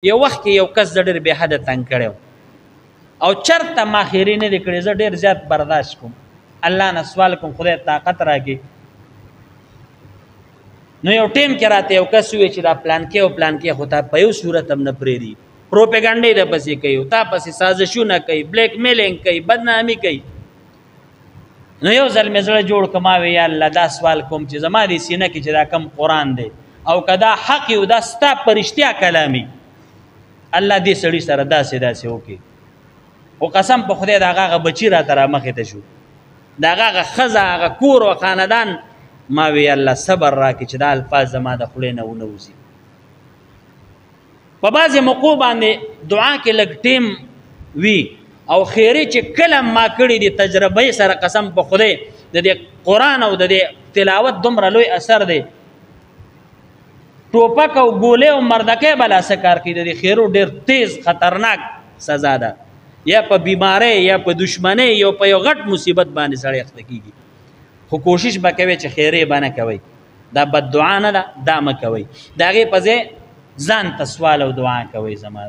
یو وخت کې یو کس د ډېر بې حده تنګ کړی او چرته ما خیرې نه دی کړی، زه ډېر زیات برداشت کوم، الله نه سوال کوم خدای طاقت راکړي. نو یو ټیم کې راته یو کس ووایي چې دا پلانکې او پلانکې خو تا په یو صورت هم نه پرېږدي، پروپیګنډې د پسې کوي، تا پسې سازشونه کوي، بلیک میلینګ کوي، بدنامي کوي. نو یو ځل مې زړه جوړ کړ، ما وی یا الله دا سوال کوم چې زما دې سینه کې چې دا کم قرآن دی او که دا حق یو دا ستا په رښتیا کلامي، الله دې سړي سره داسې داسې وکړي. خو قسم په خدای د هغه بچي راته رامخې ته شو، د هغه ښځه هغه کور او خاندان. ما وی الله صبر راکړي چې دا الفاظ زما د خولې نه ونه وځي. په بعضې موقعو باندې دعا کې لږ ټیم وي او خیرې چې کله ما کړي دي تجربې سره قسم په خدای د دې قرآن او د دې تلاوت دومره لوی اثر دی. ټوپک او ګولې او مردکۍ بلا څه کار کوي، د دې خیرو ډېر تیز خطرناک سزا ده، یا په بیماری یا په دشمنۍ یا په یو غټ مصیبت باندې سړی اخته کېږي. خو کوشش به کوئ چې خیرې به نه کوئ، دا بد دعا نه ده، دا مه کوئ، د هغې په ځای ځان ته سوال او دعا کوئ. زما